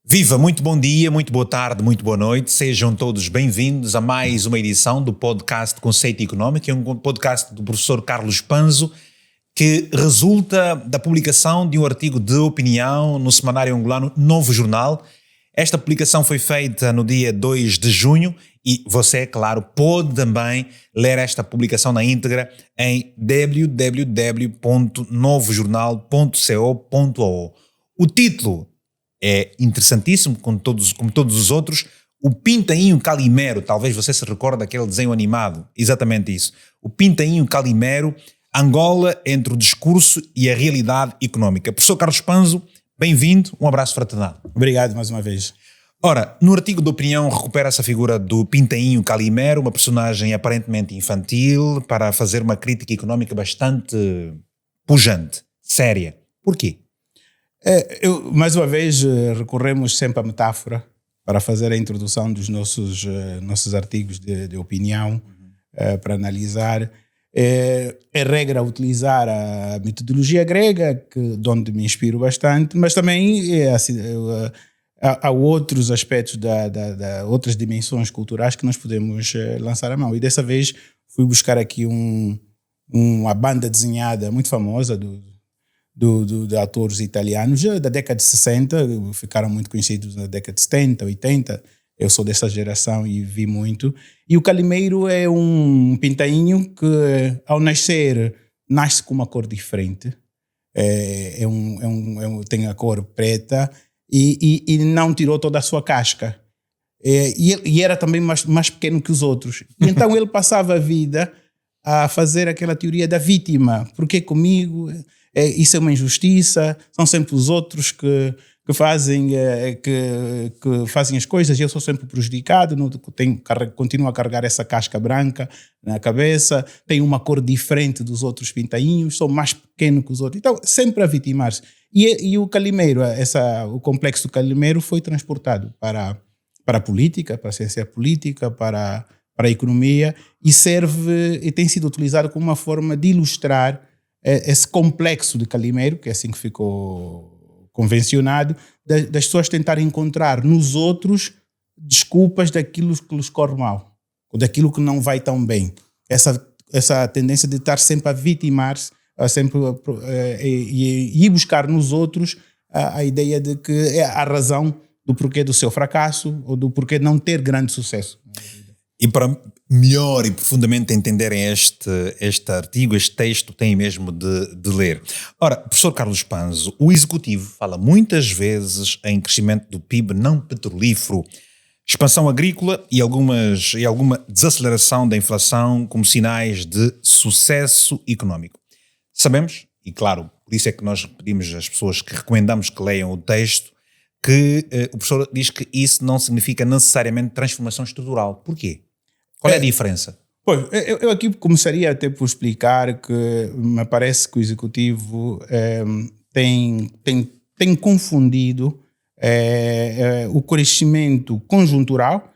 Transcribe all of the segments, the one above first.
Viva, muito bom dia, muito boa tarde, muito boa noite. Sejam todos bem-vindos a mais uma edição do podcast Conceito Económico, um podcast do professor Carlos Panzo, que resulta da publicação de um artigo de opinião no semanário angolano Novo Jornal. Esta publicação foi feita no dia 2 de junho e você, claro, pode também ler esta publicação na íntegra em www.novojornal.co.ao. O título é interessantíssimo, como todos os outros. O Pintainho Calimero, talvez você se recorde daquele desenho animado, exatamente isso. O Pintainho Calimero, Angola entre o discurso e a realidade económica. Professor Carlos Panzo, bem-vindo, um abraço fraternal. Obrigado mais uma vez. Ora, no artigo de opinião recupera-se a figura do Pintainho Calimero, uma personagem aparentemente infantil, para fazer uma crítica económica bastante pujante, séria. Porquê? Mais uma vez, recorremos sempre à metáfora para fazer a introdução dos nossos artigos de opinião, para analisar. É regra utilizar a metodologia grega, de onde me inspiro bastante, mas também há outros aspectos, outras dimensões culturais que nós podemos lançar a mão. E dessa vez fui buscar aqui uma banda desenhada muito famosa de atores italianos da década de 60, ficaram muito conhecidos na década de 70, 80. Eu sou dessa geração e vi muito. E o Calimeiro é um pintainho que, ao nascer, nasce com uma cor diferente. Tem a cor preta e não tirou toda a sua casca. E era também mais pequeno que os outros. E então ele passava a vida a fazer aquela teoria da vítima. Porque comigo? Isso é uma injustiça, são sempre os outros que fazem as coisas e eu sou sempre prejudicado, continuo a carregar essa casca branca na cabeça, tenho uma cor diferente dos outros pintainhos, sou mais pequeno que os outros, então sempre a vitimar-se. E o Calimeiro, o complexo do Calimeiro foi transportado para a política, para a ciência política, para a economia e tem sido utilizado como uma forma de ilustrar esse complexo de Calimeiro, que é assim que ficou convencionado, das pessoas tentarem encontrar nos outros desculpas daquilo que lhes corre mal, ou daquilo que não vai tão bem. Essa tendência de estar sempre a vitimar-se, e buscar nos outros a ideia de que é a razão do porquê do seu fracasso ou do porquê não ter grande sucesso. E para melhor e profundamente entenderem este artigo, este texto, têm mesmo de ler. Ora, professor Carlos Panzo, o Executivo fala muitas vezes em crescimento do PIB não petrolífero, expansão agrícola e alguma desaceleração da inflação como sinais de sucesso económico. Sabemos, e claro, por isso é que nós pedimos às pessoas que recomendamos que leiam o texto, que o professor diz que isso não significa necessariamente transformação estrutural. Porquê? Qual é a diferença? Pois, eu aqui começaria até por explicar que me parece que o Executivo tem confundido o crescimento conjuntural.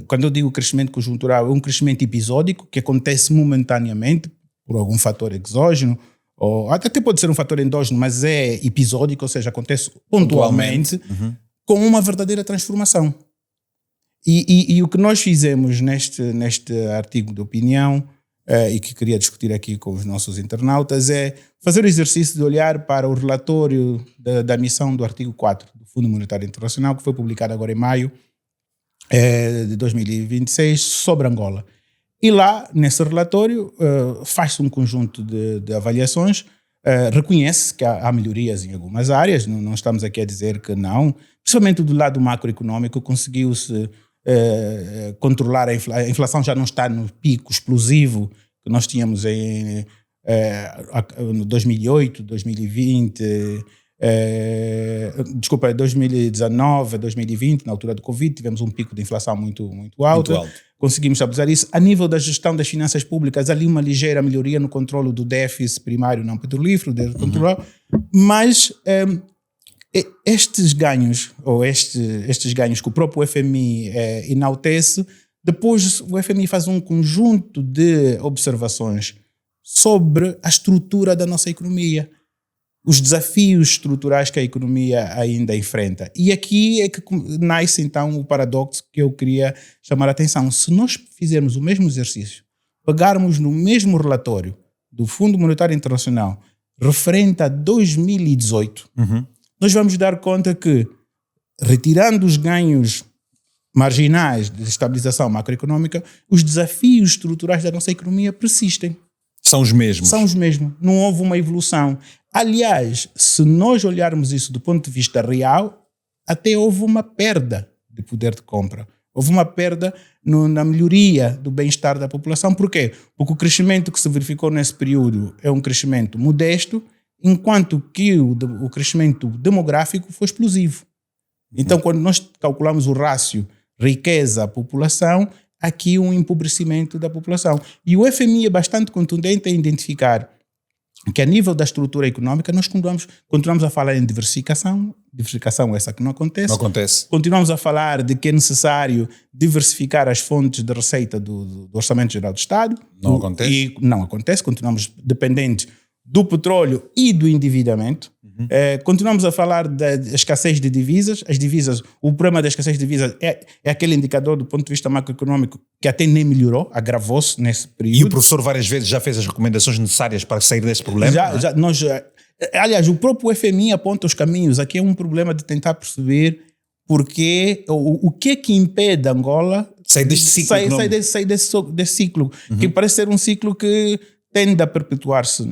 Quando eu digo crescimento conjuntural, é um crescimento episódico que acontece momentaneamente por algum fator exógeno, ou até pode ser um fator endógeno, mas é episódico, ou seja, acontece pontualmente. Com uma verdadeira transformação. E o que nós fizemos neste artigo de opinião, e que queria discutir aqui com os nossos internautas, é fazer o exercício de olhar para o relatório da missão do artigo 4 do Fundo Monetário Internacional, que foi publicado agora em maio de 2026, sobre Angola. E lá, nesse relatório, faz-se um conjunto de avaliações, reconhece que há melhorias em algumas áreas, não estamos aqui a dizer que não, principalmente do lado macroeconómico, conseguiu-se controlar a inflação, já não está no pico explosivo que nós tínhamos em 2008, 2020, 2019, 2020, na altura do Covid, tivemos um pico de inflação muito alto. Conseguimos estabilizar isso. A nível da gestão das finanças públicas, ali uma ligeira melhoria no controle do déficit primário não petrolífero, mas estes ganhos, ou estes ganhos que o próprio FMI enaltece, depois o FMI faz um conjunto de observações sobre a estrutura da nossa economia. os desafios estruturais que a economia ainda enfrenta. E aqui é que nasce então o paradoxo que eu queria chamar a atenção. Se nós fizermos o mesmo exercício, pegarmos no mesmo relatório do Fundo Monetário Internacional referente a 2018, nós vamos dar conta que, retirando os ganhos marginais de estabilização macroeconómica, os desafios estruturais da nossa economia persistem. São os mesmos. São os mesmos. Não houve uma evolução. Aliás, se nós olharmos isso do ponto de vista real, até houve uma perda de poder de compra. Houve uma perda na melhoria do bem-estar da população. Por quê? Porque o crescimento que se verificou nesse período é um crescimento modesto, enquanto que o crescimento demográfico foi explosivo. Então, quando nós calculamos o rácio riqueza-população, aqui um empobrecimento da população. E o FMI é bastante contundente em identificar que a nível da estrutura econômica nós continuamos a falar em diversificação essa que não acontece. Não acontece. Continuamos a falar de que é necessário diversificar as fontes de receita do Orçamento Geral do Estado. Não acontece. E não acontece, continuamos dependentes do petróleo e do endividamento. Continuamos a falar da escassez de divisas. As divisas, o problema da escassez de divisas é aquele indicador do ponto de vista macroeconômico que até nem melhorou, agravou-se nesse período. E o professor várias vezes já fez as recomendações necessárias para sair desse problema? Aliás, o próprio FMI aponta os caminhos. Aqui é um problema de tentar perceber porque, o que é que impede Angola sair deste ciclo, sair desse ciclo, que parece ser um ciclo que tende a perpetuar-se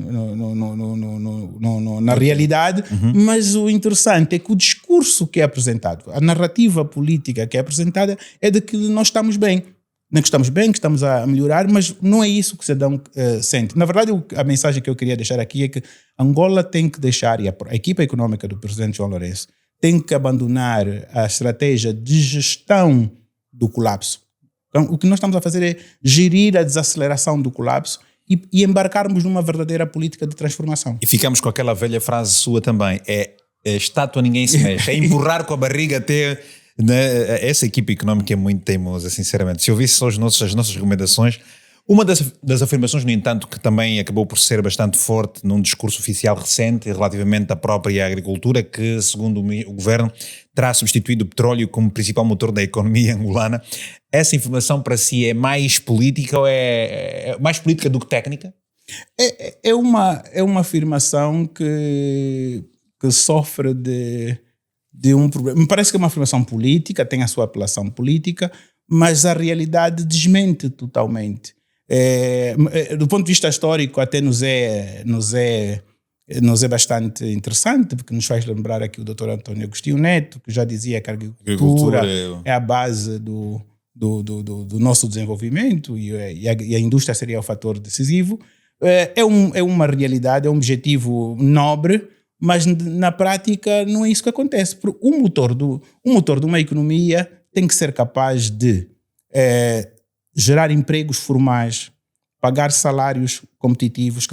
na realidade, mas o interessante é que o discurso que é apresentado, a narrativa política que é apresentada é de que nós estamos bem. Não que estamos bem, que estamos a melhorar, mas não é isso que o cidadão sente. Na verdade, a mensagem que eu queria deixar aqui é que Angola tem que deixar, e a equipa econômica do presidente João Lourenço tem que abandonar a estratégia de gestão do colapso. Então, o que nós estamos a fazer é gerir a desaceleração do colapso e embarcarmos numa verdadeira política de transformação. E ficamos com aquela velha frase sua também, é estátua ninguém se mexe, é empurrar com a barriga até... Essa equipe económica é muito teimosa, sinceramente. Se eu visse só as nossas recomendações, uma das afirmações, no entanto, que também acabou por ser bastante forte num discurso oficial recente relativamente à própria agricultura, que, segundo o governo, terá substituído o petróleo como principal motor da economia angolana. Essa informação para si é mais política ou é mais política do que técnica? É uma afirmação que sofre de um problema. Me parece que é uma afirmação política, tem a sua apelação política, mas a realidade desmente totalmente. Do ponto de vista histórico, até nos é bastante interessante, porque nos faz lembrar aqui o Dr. António Agostinho Neto, que já dizia que a agricultura é a base do nosso desenvolvimento e a indústria seria o fator decisivo. É uma realidade, é um objetivo nobre, mas na prática não é isso que acontece. O motor de uma economia tem que ser capaz de gerar empregos formais, pagar salários competitivos,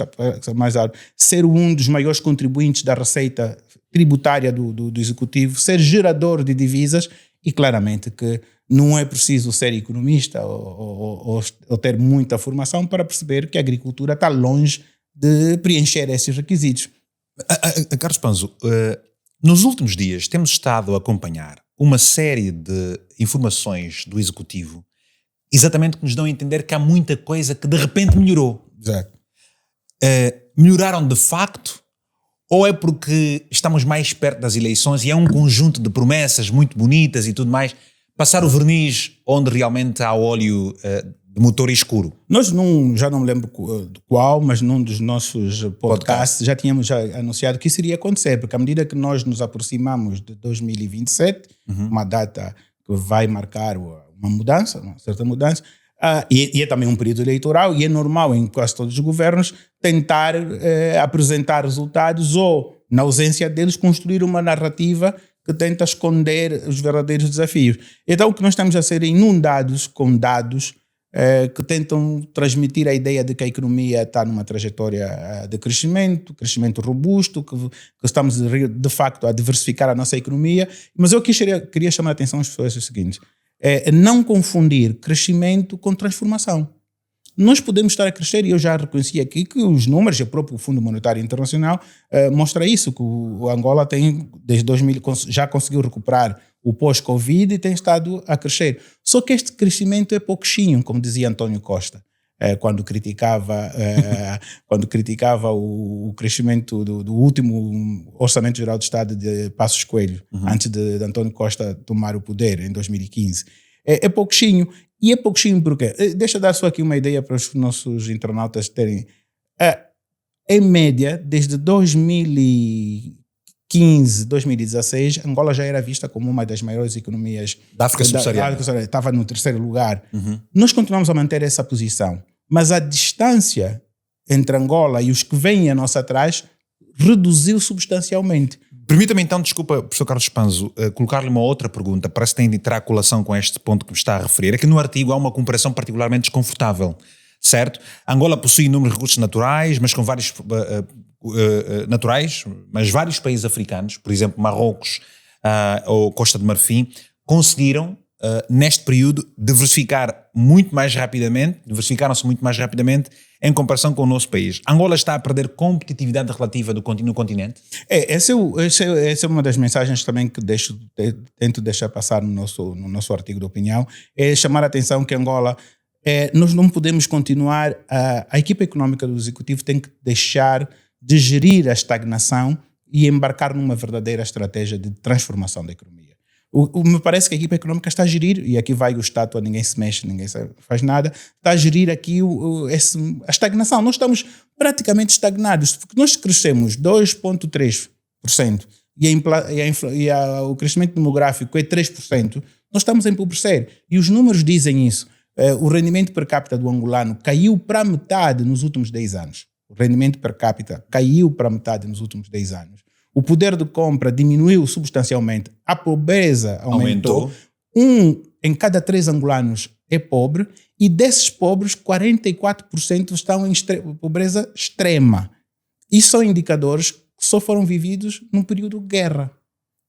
mais altos, ser um dos maiores contribuintes da receita tributária do executivo, ser gerador de divisas, e claramente que não é preciso ser economista ou ter muita formação para perceber que a agricultura está longe de preencher esses requisitos. Carlos Panzo, nos últimos dias temos estado a acompanhar uma série de informações do Executivo exatamente que nos dão a entender que há muita coisa que de repente melhorou. Exato. Melhoraram de facto ou é porque estamos mais perto das eleições e é um conjunto de promessas muito bonitas e tudo mais, passar o verniz onde realmente há óleo de motor escuro? Nós já não me lembro qual, mas num dos nossos podcasts já tínhamos anunciado que isso iria acontecer, porque à medida que nós nos aproximamos de 2027, uma data que vai marcar uma mudança, uma certa mudança, e é também um período eleitoral, e é normal em quase todos os governos tentar apresentar resultados ou, na ausência deles, construir uma narrativa que tenta esconder os verdadeiros desafios. Então o que nós estamos a ser inundados com dados que tentam transmitir a ideia de que a economia está numa trajetória de crescimento robusto, que estamos de facto a diversificar a nossa economia, mas eu queria chamar a atenção às pessoas o seguinte: não confundir crescimento com transformação. nós podemos estar a crescer, e eu já reconheci aqui que os números, o próprio Fundo Monetário Internacional mostra isso, que o Angola tem, desde 2000, já conseguiu recuperar o pós-Covid e tem estado a crescer. Só que este crescimento é pouquinho, como dizia António Costa, quando criticava o crescimento do último Orçamento Geral do Estado de Passos Coelho, antes de António Costa tomar o poder, em 2015. É pouquinho. E é pouquinho porque... Deixa eu dar só aqui uma ideia para os nossos internautas terem. Em média, desde 2015, 2016, Angola já era vista como uma das maiores economias da África subsaariana. Estava no 3º lugar. Nós continuamos a manter essa posição, mas a distância entre Angola e os que vêm a nós atrás reduziu substancialmente. Permita-me então, desculpa, professor Carlos Spanzo, colocar-lhe uma outra pergunta, parece que terá colação com este ponto que me está a referir. É que no artigo há uma comparação particularmente desconfortável, certo? Angola possui inúmeros recursos naturais, mas com vários vários países africanos, por exemplo, Marrocos ou Costa de Marfim, conseguiram, neste período, diversificaram-se muito mais rapidamente em comparação com o nosso país. Angola está a perder competitividade relativa no continente? Essa é uma das mensagens também que tento deixar passar no nosso artigo de opinião, é chamar a atenção que Angola, nós não podemos continuar, a equipa económica do Executivo tem que deixar de gerir a estagnação e embarcar numa verdadeira estratégia de transformação da economia. Me parece que a equipa económica está a gerir, e aqui vai o estátua, ninguém se mexe, ninguém faz nada, está a gerir aqui a estagnação. Nós estamos praticamente estagnados, porque nós crescemos 2,3% e o crescimento demográfico é 3%, nós estamos a empobrecer. E os números dizem isso. O rendimento per capita do angolano caiu para metade nos últimos 10 anos. O rendimento per capita caiu para metade nos últimos 10 anos. O poder de compra diminuiu substancialmente. A pobreza aumentou. 1 em cada 3 angolanos é pobre, e desses pobres, 44% estão em pobreza extrema. Isso são indicadores que só foram vividos no período de guerra.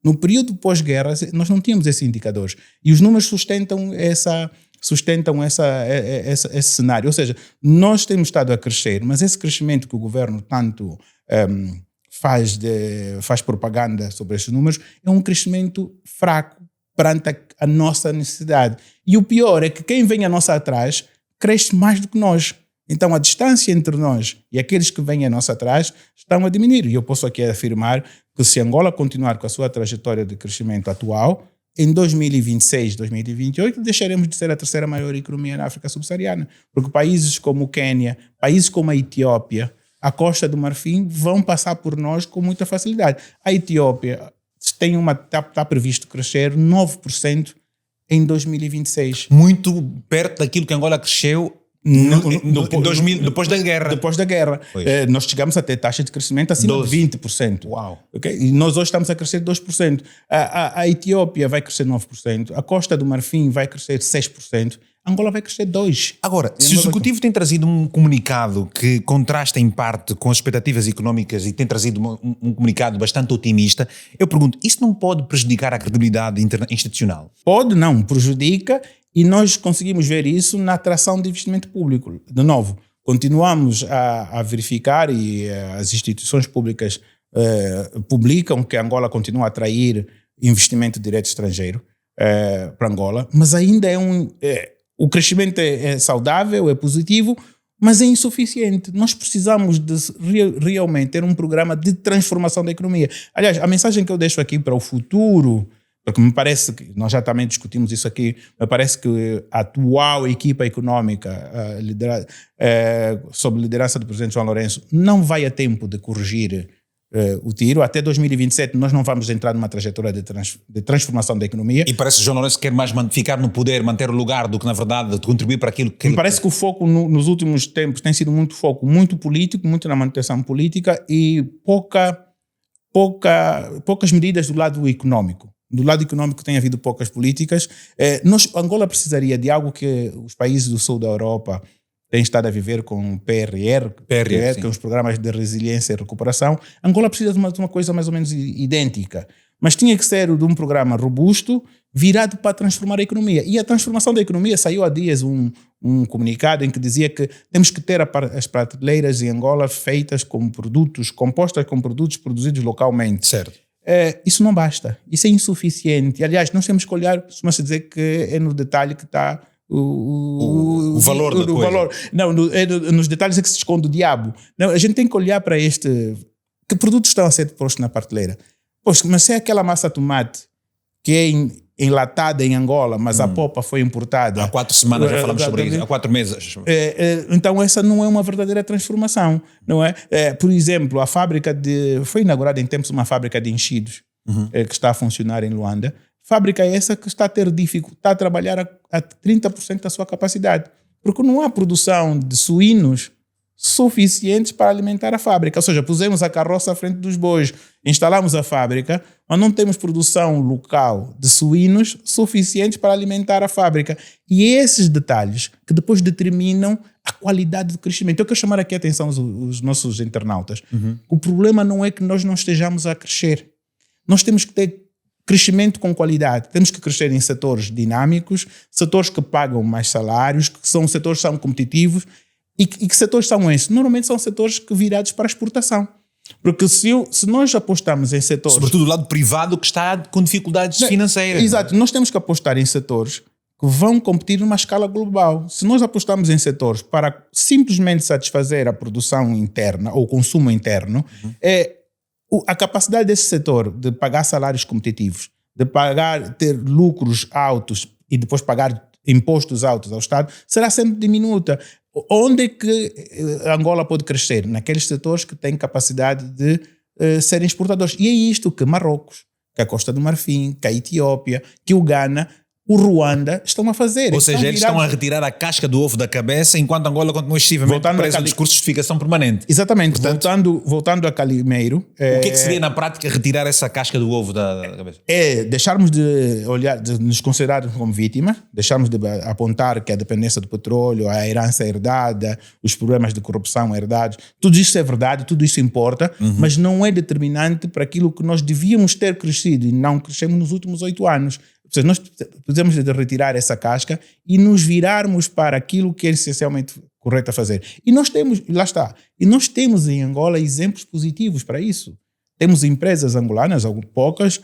No período pós-guerra, nós não tínhamos esses indicadores. E os números sustentam esse cenário. Ou seja, nós temos estado a crescer, mas esse crescimento que o governo tanto faz propaganda sobre esses números é um crescimento fraco perante a nossa necessidade. E o pior é que quem vem a nós atrás cresce mais do que nós. Então a distância entre nós e aqueles que vêm a nós atrás estão a diminuir. E eu posso aqui afirmar que se Angola continuar com a sua trajetória de crescimento atual, em 2026, 2028, deixaremos de ser a 3ª maior economia na África subsaariana. Porque países como o Quênia, países como a Etiópia, a Costa do Marfim vão passar por nós com muita facilidade. A Etiópia está previsto crescer 9% em 2026. Muito perto daquilo que Angola cresceu depois da guerra. Depois da guerra. Nós chegamos a ter taxa de crescimento acima de 20%. Uau. Okay? E nós hoje estamos a crescer 2%. A Etiópia vai crescer 9%. A Costa do Marfim vai crescer 6%. Angola vai crescer 2%. Agora, se o Executivo tem trazido um comunicado que contrasta em parte com as expectativas económicas e tem trazido um comunicado bastante otimista, eu pergunto, isso não pode prejudicar a credibilidade institucional? Pode, não. Prejudica, e nós conseguimos ver isso na atração de investimento público. De novo, continuamos a verificar, e as instituições públicas publicam que Angola continua a atrair investimento direto estrangeiro para Angola, mas ainda o crescimento é saudável, é positivo, mas é insuficiente. Nós precisamos de realmente ter um programa de transformação da economia. Aliás, a mensagem que eu deixo aqui para o futuro, porque me parece que, nós já também discutimos isso aqui, me parece que a atual equipa económica sob liderança do presidente João Lourenço não vai a tempo de corrigir o tiro. Até 2027 nós não vamos entrar numa trajetória de transformação da economia. E parece que João Lourenço quer mais ficar no poder, manter o lugar, do que na verdade contribuir para aquilo que... Me parece que o foco nos últimos tempos tem sido muito político, muito na manutenção política, e poucas medidas do lado económico. Do lado económico tem havido poucas políticas. Angola precisaria de algo que os países do sul da Europa têm estado a viver com PRR, que são os programas de resiliência e recuperação. Angola precisa de uma coisa mais ou menos idêntica. mas tinha que ser de um programa robusto, virado para transformar a economia. E a transformação da economia saiu há dias um comunicado em que dizia que temos que ter as prateleiras em Angola feitas com produtos, compostas com produtos produzidos localmente. Certo. Isso não basta, isso é insuficiente. Aliás, nós temos que olhar, costuma-se dizer que é no detalhe que está o valor da coisa. Valor. Não, nos detalhes é que se esconde o diabo. Não, a gente tem que olhar para que produtos estão a ser postos na prateleira. Pois, mas se é aquela massa de tomate que é enlatada em Angola, mas a polpa foi importada. Há 4 semanas já falamos sobre isso, há 4 meses. Então essa não é uma verdadeira transformação, não é? Por exemplo, a fábrica foi inaugurada em tempos uma fábrica de enchidos que está a funcionar em Luanda. Fábrica essa que está a ter dificuldade, está a trabalhar a 30% da sua capacidade, porque não há produção de suínos suficientes para alimentar a fábrica. Ou seja, pusemos a carroça à frente dos bois, instalamos a fábrica, mas não temos produção local de suínos suficientes para alimentar a fábrica. E esses detalhes que depois determinam a qualidade do crescimento. Eu quero chamar aqui a atenção os nossos internautas. O problema não é que nós não estejamos a crescer. Nós temos que ter crescimento com qualidade. Temos que crescer em setores dinâmicos, setores que pagam mais salários, que são setores que são competitivos. E que setores são esses? Normalmente são setores que virados para a exportação. Porque se nós apostamos em setores... Sobretudo o lado privado que está com dificuldades financeiras. Exato. Nós temos que apostar em setores que vão competir numa escala global. Se nós apostamos em setores para simplesmente satisfazer a produção interna ou o consumo interno, a capacidade desse setor de pagar salários competitivos, de ter lucros altos e depois pagar impostos altos ao Estado, será sempre diminuta. Onde é que Angola pode crescer? Naqueles setores que têm capacidade de serem exportadores. E é isto que Marrocos, que a Costa do Marfim, que a Etiópia, que o Ghana, o Ruanda estão a fazer. Ou seja, eles estão a retirar a casca do ovo da cabeça enquanto Angola continua excessivamente presa ao discurso de justificação permanente. Exatamente. Portanto, voltando a Calimeiro... O que é que seria na prática retirar essa casca do ovo da cabeça? É deixarmos de olhar, de nos considerarmos como vítima, deixarmos de apontar que a dependência do petróleo, a herança herdada, os problemas de corrupção herdados, tudo isso é verdade, tudo isso importa, mas não é determinante para aquilo que nós devíamos ter crescido e não crescemos nos últimos 8 anos. Ou seja, nós precisamos de retirar essa casca e nos virarmos para aquilo que é essencialmente correto a fazer. E nós temos, lá está, e nós temos em Angola exemplos positivos para isso. Temos empresas angolanas, poucas,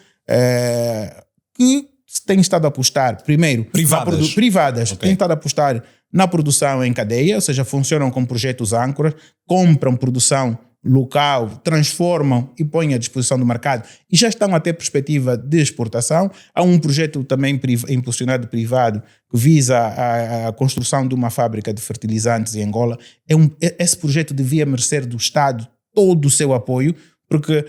que têm estado a apostar, primeiro, privadas têm estado a apostar na produção em cadeia, ou seja, funcionam como projetos âncoras, compram produção local, transformam e põem à disposição do mercado e já estão a ter perspectiva de exportação. Há um projeto também impulsionado privado que visa a construção de uma fábrica de fertilizantes em Angola. Esse projeto devia merecer do Estado todo o seu apoio, porque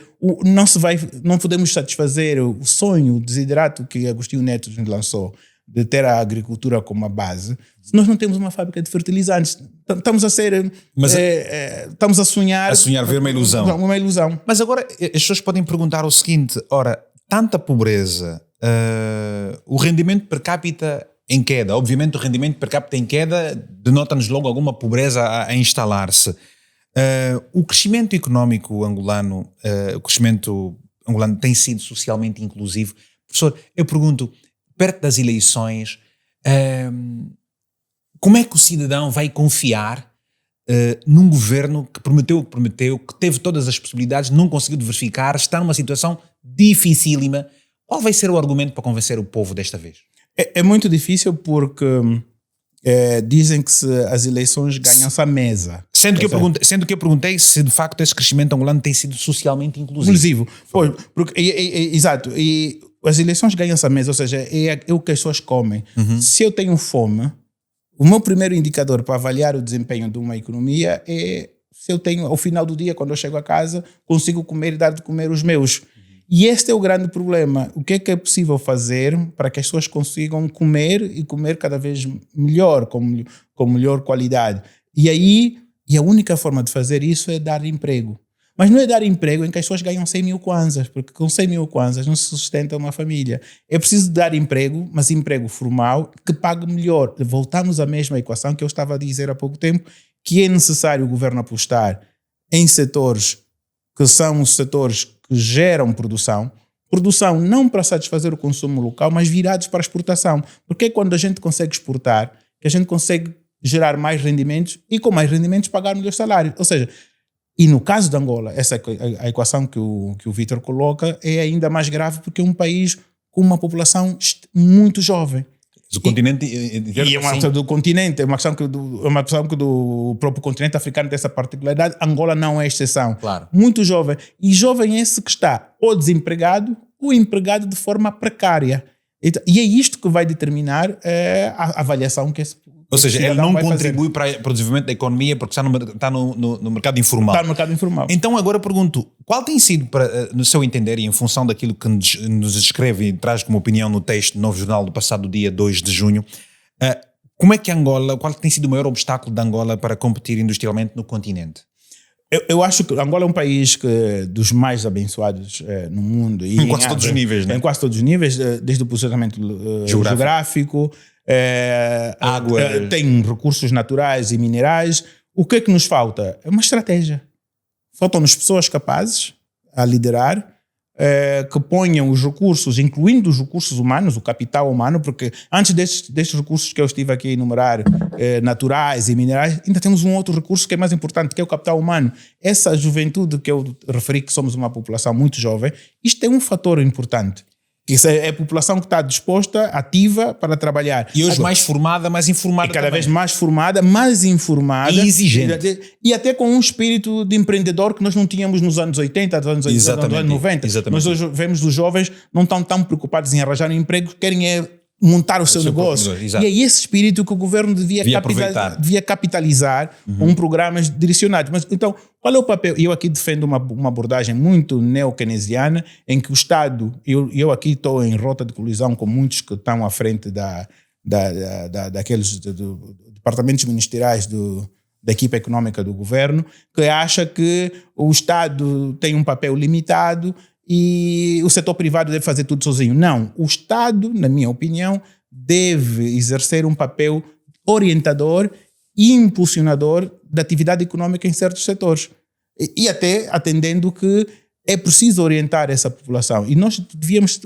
não podemos satisfazer o sonho, o desiderato que Agostinho Neto nos lançou de ter a agricultura como a base, se nós não temos uma fábrica de fertilizantes. Estamos a ser... estamos a sonhar... A sonhar, ver uma ilusão. Uma ilusão. Mas agora as pessoas podem perguntar o seguinte, ora, tanta pobreza, o rendimento per capita em queda, obviamente o rendimento per capita em queda denota-nos logo alguma pobreza a instalar-se. O crescimento económico angolano, tem sido socialmente inclusivo. Professor, eu pergunto, perto das eleições, como é que o cidadão vai confiar num governo que prometeu, que teve todas as possibilidades, não conseguiu verificar, está numa situação dificílima? Qual vai ser o argumento para convencer o povo desta vez? É muito difícil porque dizem que as eleições ganham-se à mesa. Sendo que eu perguntei se de facto esse crescimento angolano tem sido socialmente inclusivo. Pois, exato. E as eleições ganham-se à mesa, ou seja, é o que as pessoas comem. Se eu tenho fome, o meu primeiro indicador para avaliar o desempenho de uma economia é se eu tenho, ao final do dia, quando eu chego a casa, consigo comer e dar de comer os meus. E este é o grande problema. O que é possível fazer para que as pessoas consigam comer e comer cada vez melhor, com melhor qualidade? E a única forma de fazer isso é dar emprego. Mas não é dar emprego em que as pessoas ganham 100 mil kwanzas, porque com 100 mil kwanzas não se sustenta uma família. É preciso dar emprego, mas emprego formal, que pague melhor. Voltamos à mesma equação que eu estava a dizer há pouco tempo, que é necessário o governo apostar em setores que são os setores que geram produção, produção não para satisfazer o consumo local, mas virados para a exportação. Porque é quando a gente consegue exportar que a gente consegue gerar mais rendimentos e com mais rendimentos pagar melhor salário. Ou seja, e no caso de Angola, essa a equação que o Vítor coloca é ainda mais grave porque é um país com uma população muito jovem. O continente e é uma questão do continente, é uma questão que do próprio continente africano tem essa particularidade. Angola não é exceção. Claro. Muito jovem. E jovem é esse que está ou desempregado ou empregado de forma precária. E é isto que vai determinar a avaliação que esse Ou seja, ele não contribui para o desenvolvimento da economia porque está no mercado informal. Está no mercado informal. Então agora pergunto, qual tem sido, no seu entender e em função daquilo que nos descreve e traz como opinião no texto Novo Jornal do passado dia 2 de junho, como é que qual tem sido o maior obstáculo de Angola para competir industrialmente no continente? Eu acho que Angola é um país dos mais abençoados no mundo. E em quase todos os níveis, né? Em quase todos os níveis, desde o posicionamento geográfico, água, tem recursos naturais e minerais. O que é que nos falta? É uma estratégia. Faltam-nos pessoas capazes a liderar, que ponham os recursos, incluindo os recursos humanos, o capital humano, porque antes destes recursos que eu estive aqui a enumerar, naturais e minerais, ainda temos um outro recurso que é mais importante, que é o capital humano. Essa juventude que eu referi, que somos uma população muito jovem, isto é um fator importante. Isso é a população que está disposta, ativa para trabalhar. E hoje mais formada, mais informada. E cada vez mais formada, mais informada. E exigente. E até com um espírito de empreendedor que nós não tínhamos nos anos 80, nos anos 90. Exatamente. Nós hoje vemos os jovens não estão tão preocupados em arranjar um emprego, querem montar o seu negócio. E é esse espírito que o governo devia capitalizar com programas direcionados. Mas então, qual é o papel? Eu aqui defendo uma abordagem muito neo-keynesiana, em que o Estado, eu aqui estou em rota de colisão com muitos que estão à frente daqueles departamentos ministeriais da equipa económica do governo, que acha que o Estado tem um papel limitado e o setor privado deve fazer tudo sozinho. Não, o Estado, na minha opinião, deve exercer um papel orientador e impulsionador da atividade económica em certos setores. E até atendendo que é preciso orientar essa população. E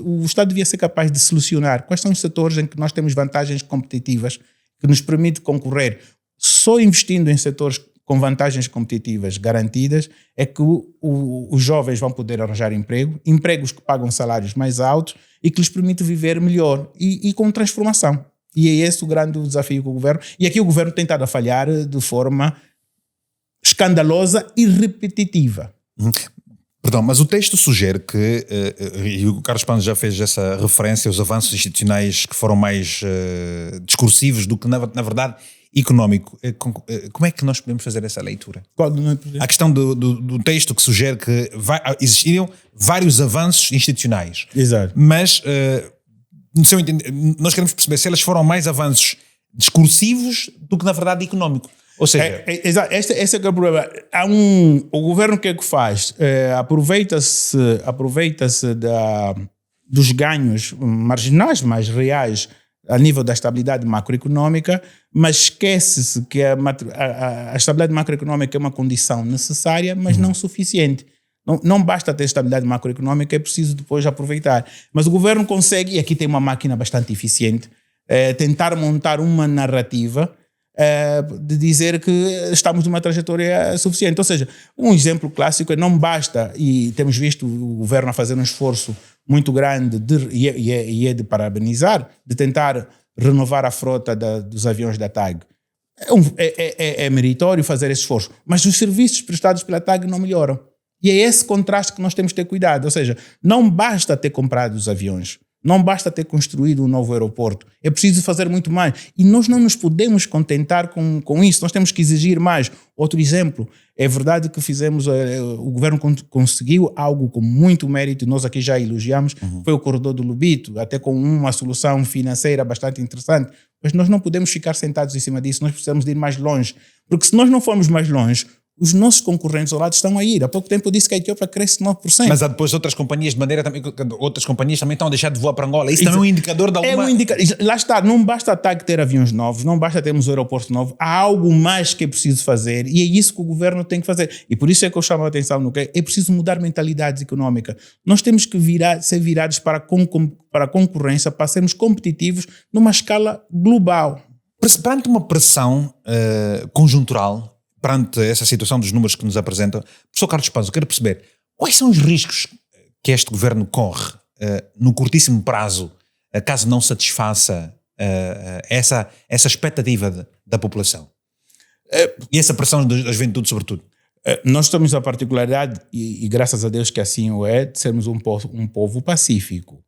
o Estado devia ser capaz de solucionar quais são os setores em que nós temos vantagens competitivas que nos permite concorrer. Só investindo em setores com vantagens competitivas garantidas, é que os jovens vão poder arranjar empregos que pagam salários mais altos e que lhes permite viver melhor e com transformação. E é esse o grande desafio com o governo. E aqui o governo tem estado a falhar de forma escandalosa e repetitiva. Perdão, mas o texto sugere que, e o Carlos Panzo já fez essa referência aos avanços institucionais que foram mais discursivos do que, na verdade, económico. Como é que nós podemos fazer essa leitura? A questão do texto que sugere que existiriam vários avanços institucionais. Exato. Mas, no seu entender, nós queremos perceber se elas foram mais avanços discursivos do que, na verdade, económico. Ou seja... Esse é que é o problema. O governo o que é que faz? Aproveita-se dos ganhos marginais, mas reais, a nível da estabilidade macroeconómica, mas esquece-se que a estabilidade macroeconómica é uma condição necessária, mas não suficiente. Não basta ter estabilidade macroeconómica, é preciso depois aproveitar. Mas o governo consegue, e aqui tem uma máquina bastante eficiente, tentar montar uma narrativa de dizer que estamos numa trajetória suficiente. Ou seja, um exemplo clássico é não basta, e temos visto o governo a fazer um esforço muito grande, e é de parabenizar, de tentar renovar a frota dos aviões da TAG. É meritório fazer esse esforço, mas os serviços prestados pela TAG não melhoram. E é esse contraste que nós temos que ter cuidado. Ou seja, não basta ter comprado os aviões, não basta ter construído um novo aeroporto, é preciso fazer muito mais. E nós não nos podemos contentar com isso, nós temos que exigir mais. Outro exemplo, é verdade que o governo conseguiu algo com muito mérito, nós aqui já elogiamos, foi o corredor do Lobito, até com uma solução financeira bastante interessante, mas nós não podemos ficar sentados em cima disso, nós precisamos de ir mais longe, porque se nós não formos mais longe, os nossos concorrentes ao lado estão a ir. Há pouco tempo eu disse que a Etiópia cresce 9%. Mas há depois outras companhias de madeira também, outras companhias também estão a deixar de voar para Angola. Isso também é um indicador de alguma... Lá está, não basta a TAG ter aviões novos, não basta termos um aeroporto novo, há algo mais que é preciso fazer e é isso que o governo tem que fazer. E por isso é que eu chamo a atenção no que é preciso mudar mentalidades económicas. Nós temos que ser virados para a concorrência, para sermos competitivos numa escala global. Perante uma pressão conjuntural, perante essa situação dos números que nos apresentam, professor Carlos Panzo, eu quero perceber quais são os riscos que este governo corre no curtíssimo prazo, caso não satisfaça essa expectativa da população e essa pressão da juventude sobretudo. Nós temos a particularidade, e graças a Deus que assim o é, de sermos um povo pacífico.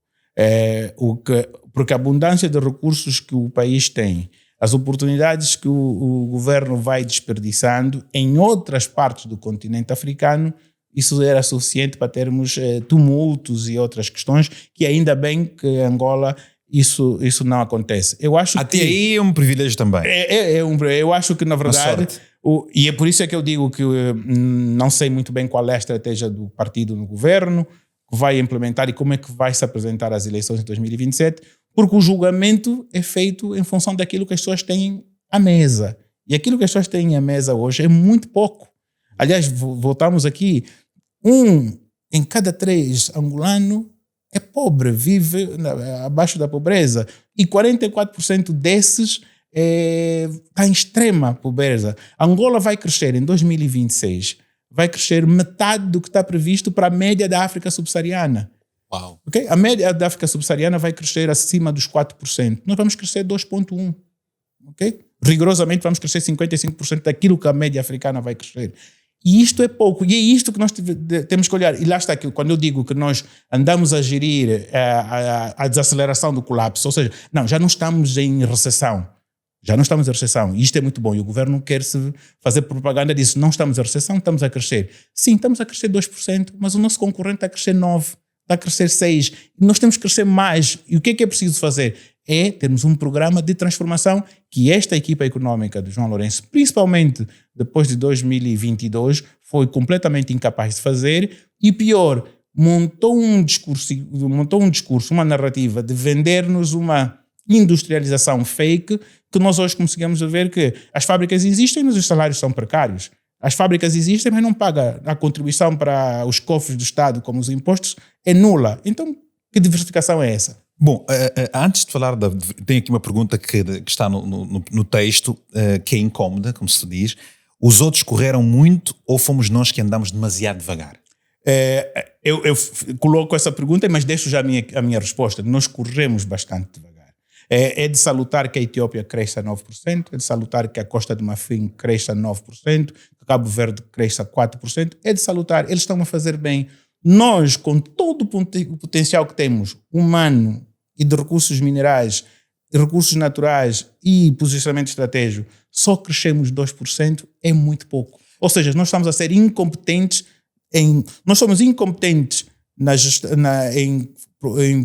Porque a abundância de recursos que o país tem, as oportunidades que o governo vai desperdiçando em outras partes do continente africano, isso era suficiente para termos tumultos e outras questões, que ainda bem que em Angola isso não acontece. Eu acho Até que aí é um privilégio também. Eu acho que, na verdade, e é por isso é que eu digo que não sei muito bem qual é a estratégia do partido no governo, que vai implementar e como é que vai se apresentar às eleições de 2027, porque o julgamento é feito em função daquilo que as pessoas têm à mesa. E aquilo que as pessoas têm à mesa hoje é muito pouco. Aliás, voltamos aqui, 1 em cada 3 angolano é pobre, vive abaixo da pobreza. E 44% desses está em extrema pobreza. Angola vai crescer em 2026, vai crescer metade do que está previsto para a média da África subsaariana. Uau. Okay? A média da África subsaariana vai crescer acima dos 4%. Nós vamos crescer 2,1%. Okay? Rigorosamente vamos crescer 55% daquilo que a média africana vai crescer. E isto é pouco. E é isto que nós temos que olhar. E lá está, quando eu digo que nós andamos a gerir a desaceleração do colapso, ou seja, já não estamos em recessão. Já não estamos em recessão. E isto é muito bom. E o governo quer fazer propaganda disso. Não estamos em recessão, estamos a crescer. Sim, estamos a crescer 2%, mas o nosso concorrente está a crescer 9%. Está a crescer 6%. E nós temos que crescer mais. E o que é preciso fazer? É termos um programa de transformação que esta equipa económica de João Lourenço, principalmente depois de 2022, foi completamente incapaz de fazer. E pior, montou um discurso, uma narrativa de vender-nos uma industrialização fake, que nós hoje conseguimos ver que as fábricas existem, mas os salários são precários. As fábricas existem, mas não pagam a contribuição para os cofres do Estado, como os impostos, é nula. Então, que diversificação é essa? Bom, antes de falar, tenho aqui uma pergunta que está no texto, que é incómoda, como se diz. Os outros correram muito ou fomos nós que andamos demasiado devagar? Eu coloco essa pergunta, mas deixo já a minha resposta. Nós corremos bastante devagar. É de salutar que a Etiópia cresça 9%, é de salutar que a Costa de Marfim cresça 9%, que Cabo Verde cresça 4%, é de salutar, eles estão a fazer bem. Nós, com todo o potencial que temos, humano e de recursos minerais, recursos naturais e posicionamento estratégico, só crescemos 2%, é muito pouco. Ou seja, nós estamos a ser incompetentes nós somos incompetentes em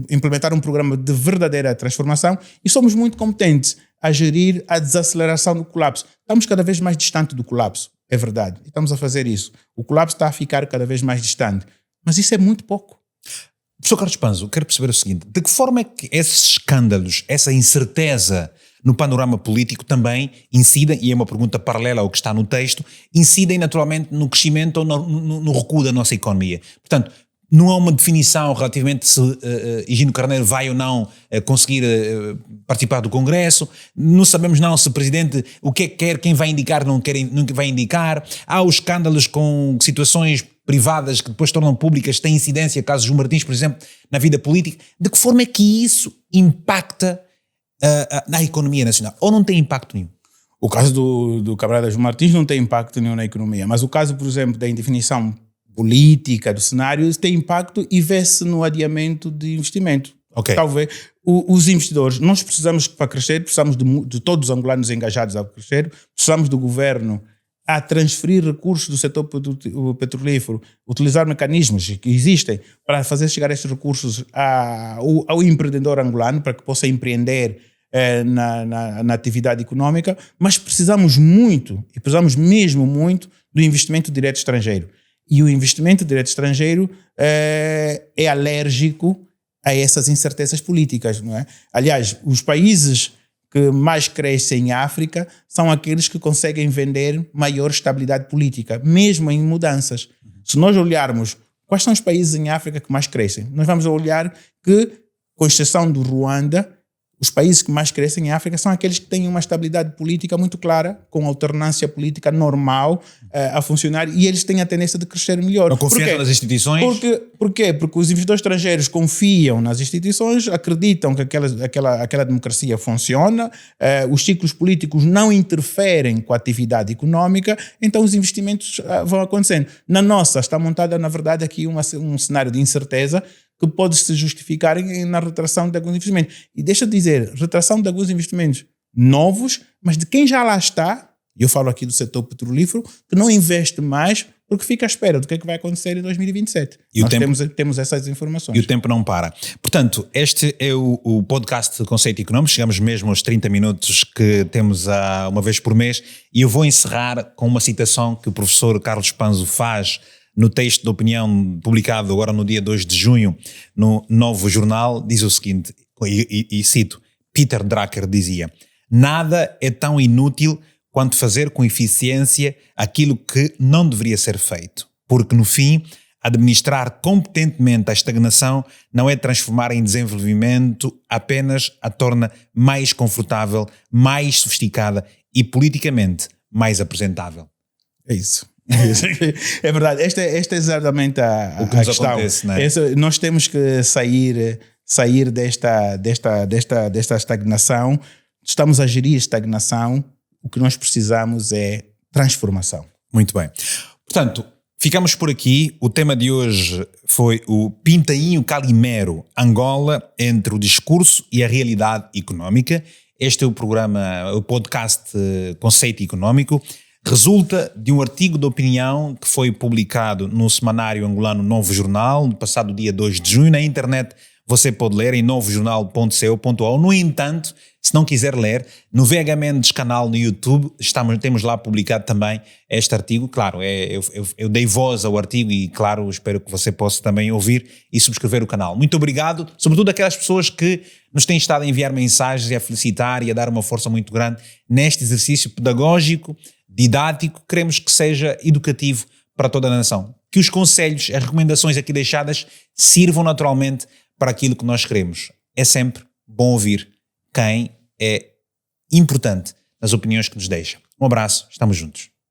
implementar um programa de verdadeira transformação e somos muito competentes a gerir a desaceleração do colapso. Estamos cada vez mais distante do colapso, é verdade. Estamos a fazer isso. O colapso está a ficar cada vez mais distante. Mas isso é muito pouco. Professor Carlos Panzo, quero perceber o seguinte: de que forma é que esses escândalos, essa incerteza no panorama político também incidem, e é uma pergunta paralela ao que está no texto, incidem naturalmente no crescimento ou no recuo da nossa economia? Portanto, não há uma definição relativamente se Higino Carneiro vai ou não conseguir participar do Congresso. Não sabemos não se o Presidente o que é que quer, quem vai indicar, não vai indicar. Há os escândalos com situações privadas que depois tornam públicas, têm incidência, caso João Martins, por exemplo, na vida política. De que forma é que isso impacta na economia nacional? Ou não tem impacto nenhum? O caso do camarada João Martins não tem impacto nenhum na economia, mas o caso, por exemplo, da indefinição política do cenário tem impacto e vê-se no adiamento de investimento. Okay. Talvez os investidores, nós precisamos, para crescer, precisamos de todos os angolanos engajados a crescer, precisamos do governo a transferir recursos do setor petrolífero, utilizar mecanismos que existem para fazer chegar estes recursos ao empreendedor angolano para que possa empreender na atividade econômica, mas precisamos muito, e precisamos mesmo muito, do investimento direto estrangeiro. E o investimento direto estrangeiro é alérgico a essas incertezas políticas, não é? Aliás, os países que mais crescem em África são aqueles que conseguem vender maior estabilidade política, mesmo em mudanças. Se nós olharmos quais são os países em África que mais crescem, nós vamos olhar que, com exceção do Ruanda, os países que mais crescem em África são aqueles que têm uma estabilidade política muito clara, com alternância política normal a funcionar, e eles têm a tendência de crescer melhor. Não confiam nas instituições? Por quê? Porque os investidores estrangeiros confiam nas instituições, acreditam que aquela democracia funciona, os ciclos políticos não interferem com a atividade económica, então os investimentos vão acontecendo. Na nossa, está montada, na verdade, aqui um cenário de incerteza que pode se justificar na retração de alguns investimentos. E deixa eu dizer, retração de alguns investimentos novos, mas de quem já lá está, eu falo aqui do setor petrolífero, que não investe mais porque fica à espera do que é que vai acontecer em 2027. E nós temos essas informações. E o tempo não para. Portanto, este é o podcast Conceito Econômico. Chegamos mesmo aos 30 minutos que temos uma vez por mês, e eu vou encerrar com uma citação que o professor Carlos Panzo faz no texto de opinião publicado agora no dia 2 de junho no Novo Jornal. Diz o seguinte, e cito, Peter Drucker dizia: nada é tão inútil quanto fazer com eficiência aquilo que não deveria ser feito, porque no fim, administrar competentemente a estagnação não é transformar em desenvolvimento, apenas a torna mais confortável, mais sofisticada e politicamente mais apresentável. É isso. É verdade, esta é exatamente a que nos questão. Acontece, não é? Nós temos que sair desta estagnação. Estamos a gerir estagnação. O que nós precisamos é transformação. Muito bem. Portanto, ficamos por aqui. O tema de hoje foi o Pintainho Calimero, Angola, entre o discurso e a realidade económica. Este é o programa, o podcast Conceito Econômico. Resulta de um artigo de opinião que foi publicado no semanário angolano Novo Jornal, no passado dia 2 de junho. Na internet você pode ler em novojornal.co.au. No entanto, se não quiser ler, no VH Mendes canal no YouTube temos lá publicado também este artigo. Claro, eu dei voz ao artigo e, claro, espero que você possa também ouvir e subscrever o canal. Muito obrigado, sobretudo aquelas pessoas que nos têm estado a enviar mensagens e a felicitar e a dar uma força muito grande neste exercício pedagógico, didático. Queremos que seja educativo para toda a nação. Que os conselhos, as recomendações aqui deixadas sirvam naturalmente para aquilo que nós queremos. É sempre bom ouvir quem é importante nas opiniões que nos deixa. Um abraço, estamos juntos.